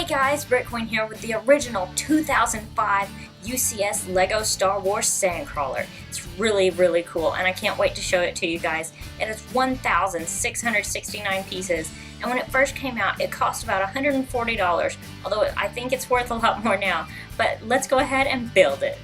guys, BrickQueen here with the original 2005 UCS Lego Star Wars Sandcrawler. It's really cool and I can't wait to show it to you guys. It has 1,669 pieces, and when it first came out it cost about $140, although I think it's worth a lot more now. But let's go ahead and build it.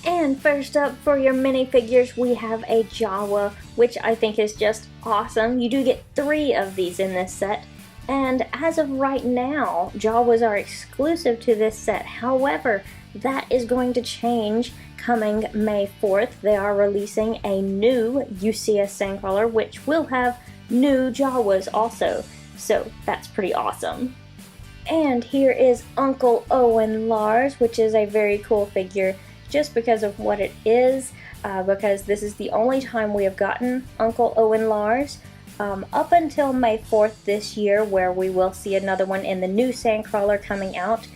And first up for your minifigures, we have a Jawa, which I think is just awesome. You do get 3 of these in this set, and as of right now, Jawas are exclusive to this set. However, that is going to change coming May 4th. They are releasing a new UCS Sandcrawler, which will have new Jawas also, so that's pretty awesome. And here is Uncle Owen Lars, which is a very cool figure, just because of what it is, because this is the only time we have gotten Uncle Owen Lars up until May 4th this year, where we will see another one in the new Sandcrawler coming out.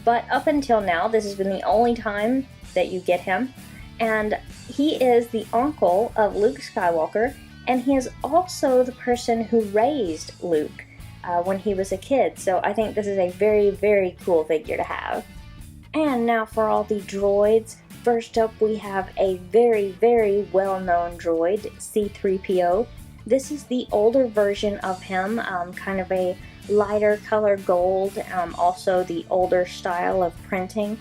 But up until now, this has been the only time that you get him, and he is the uncle of Luke Skywalker, and he is also the person who raised Luke when he was a kid, so I think this is a very cool figure to have. And now for all the droids. First up, we have a very well-known droid, C-3PO. This is the older version of him, kind of a lighter color gold, also the older style of printing,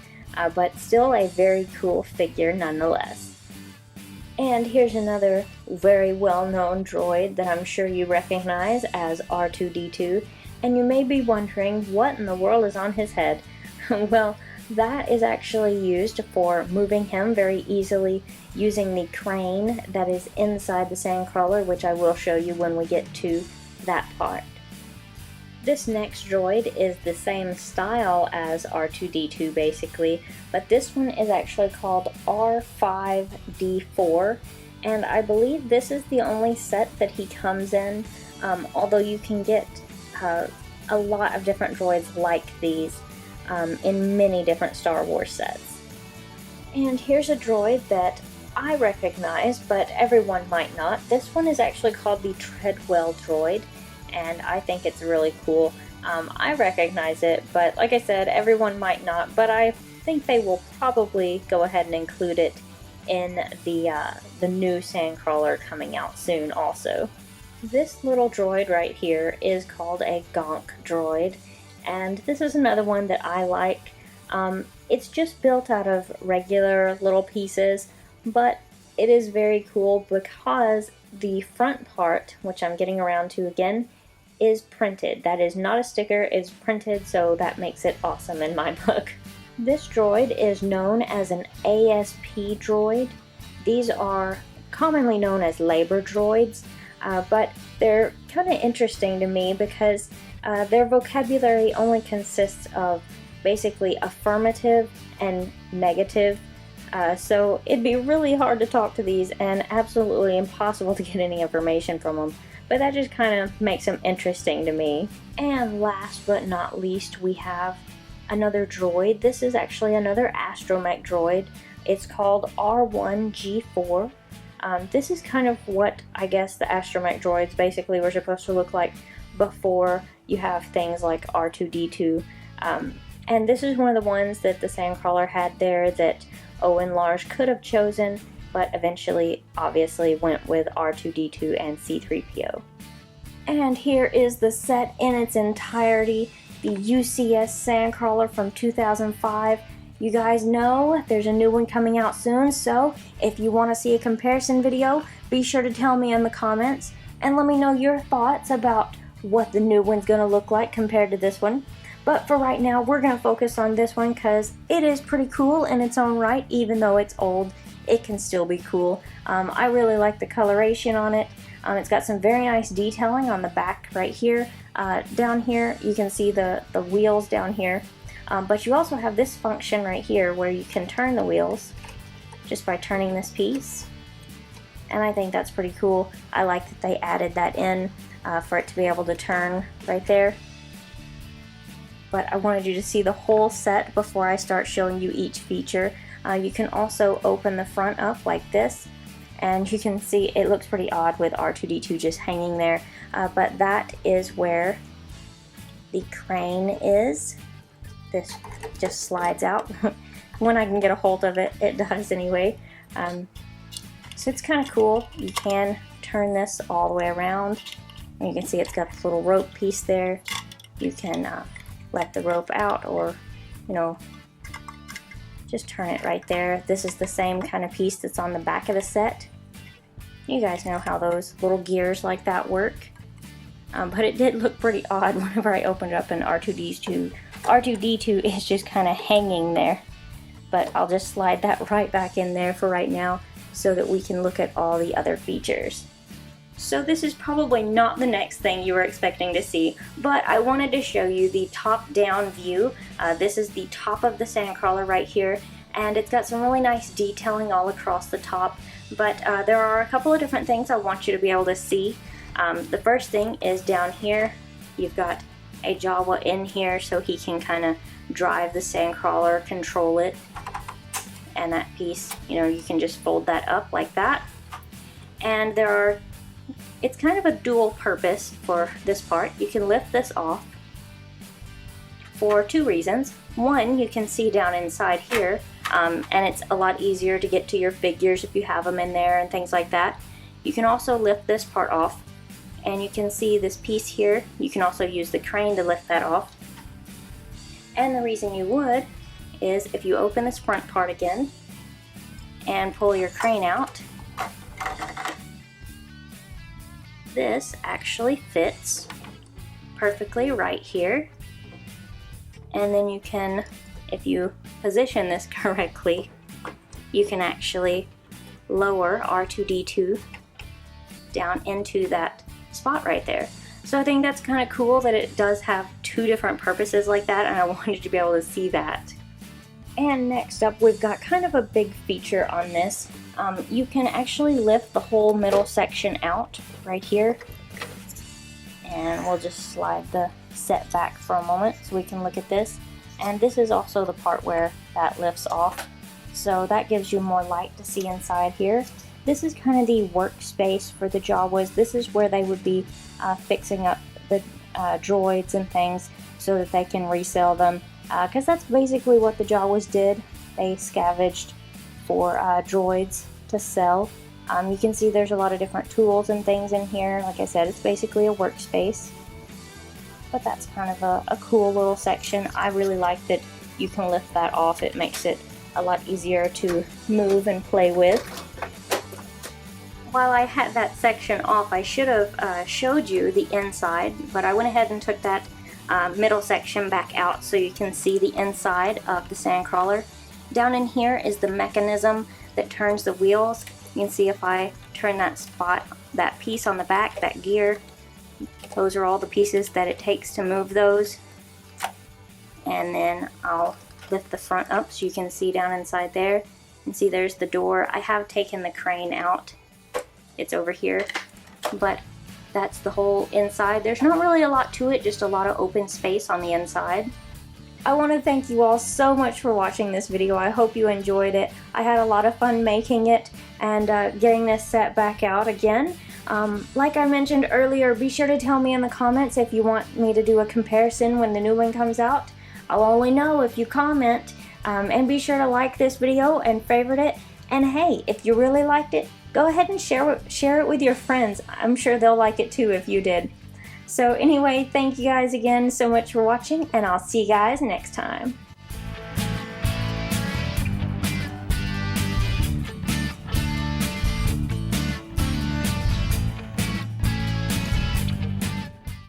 but still a very cool figure nonetheless. And here's another very well-known droid that I'm sure you recognize as R2-D2, and you may be wondering what in the world is on his head. Well, that is actually used for moving him very easily using the crane that is inside the Sandcrawler, which I will show you when we get to that part. This next droid is the same style as R2-D2 basically, but this one is actually called R5-D4, and I believe this is the only set that he comes in, although you can get a lot of different droids like these in many different Star Wars sets. And here's a droid that I recognize, but everyone might not. This one is actually called the Treadwell droid, and I think it's really cool. I recognize it, but like I said, everyone might not, but I think they will probably go ahead and include it in the new Sandcrawler coming out soon also. This little droid right here is called a Gonk droid, and this is another one that I like. It's just built out of regular little pieces, but it is very cool because the front part, which I'm getting around to again, is printed. That is not a sticker, it's printed, so that makes it awesome in my book. This droid is known as an ASP droid. These are commonly known as labor droids, but they're kind of interesting to me because their vocabulary only consists of basically affirmative and negative. So it'd be really hard to talk to these and absolutely impossible to get any information from them. But that just kind of makes them interesting to me. And last but not least, we have another droid. This is actually another astromech droid. It's called R1-D2. This is kind of what I guess the astromech droids basically were supposed to look like before you have things like R2-D2. And this is one of the ones that the Sandcrawler had there that Owen Lars could have chosen, but eventually obviously went with R2-D2 and C-3PO. And here is the set in its entirety, the UCS Sandcrawler from 2005. You guys know there's a new one coming out soon, so if you want to see a comparison video, be sure to tell me in the comments and let me know your thoughts about what the new one's going to look like compared to this one. But for right now, we're going to focus on this one because it is pretty cool in its own right. Even though it's old, it can still be cool. I really like the coloration on it. It's got some very nice detailing on the back right here. Down here, you can see the wheels down here. But you also have this function right here where you can turn the wheels just by turning this piece. And I think that's pretty cool. I like that they added that in for it to be able to turn right there. But I wanted you to see the whole set before I start showing you each feature. You can also open the front up like this, and you can see it looks pretty odd with R2-D2 just hanging there, but that is where the crane is. This just slides out. When I can get a hold of it, it does anyway. So it's kind of cool. You can turn this all the way around, and you can see it's got this little rope piece there. You can let the rope out, or just turn it right there. This is the same kind of piece that's on the back of the set. You guys know how those little gears like that work. But it did look pretty odd whenever I opened it up in R2-D2. R2-D2 is just kind of hanging there. But I'll just slide that right back in there for right now so that we can look at all the other features. So this is probably not the next thing you were expecting to see, but I wanted to show you the top-down view. This is the top of the Sandcrawler right here, and it's got some really nice detailing all across the top, but there are a couple of different things I want you to be able to see. The first thing is down here. You've got a Jawa in here so he can kind of drive the Sandcrawler, control it, and that piece, you can just fold that up like that. And it's kind of a dual purpose for this part. You can lift this off for two reasons. One, you can see down inside here, and it's a lot easier to get to your figures if you have them in there and things like that. You can also lift this part off, and you can see this piece here. You can also use the crane to lift that off. And the reason you would is if you open this front part again and pull your crane out, this actually fits perfectly right here. And then you can, if you position this correctly, you can actually lower R2-D2 down into that spot right there. So I think that's kind of cool that it does have two different purposes like that, and I wanted to be able to see that. And next up, we've got kind of a big feature on this. You can actually lift the whole middle section out right here. And we'll just slide the set back for a moment so we can look at this. And this is also the part where that lifts off. So that gives you more light to see inside here. This is kind of the workspace for the Jawas. This is where they would be fixing up the droids and things so that they can resell them. because that's basically what the Jawas did. They scavenged for droids to sell. You can see there's a lot of different tools and things in here. Like I said, it's basically a workspace. But that's kind of a cool little section. I really like that you can lift that off. It makes it a lot easier to move and play with. While I had that section off, I should have showed you the inside, but I went ahead and took that middle section back out so you can see the inside of the Sandcrawler. Down in here is the mechanism that turns the wheels. You can see if I turn that piece on the back, that gear, those are all the pieces that it takes to move those. And then I'll lift the front up so you can see down inside there. And see there's the door. I have taken the crane out. It's over here. But that's the whole inside. There's not really a lot to it, just a lot of open space on the inside. I want to thank you all so much for watching this video. I hope you enjoyed it. I had a lot of fun making it and getting this set back out again. Like I mentioned earlier, be sure to tell me in the comments if you want me to do a comparison when the new one comes out. I'll only know if you comment. And be sure to like this video and favorite it. And hey, if you really liked it, go ahead and share it with your friends. I'm sure they'll like it too if you did. So anyway, thank you guys again so much for watching, and I'll see you guys next time.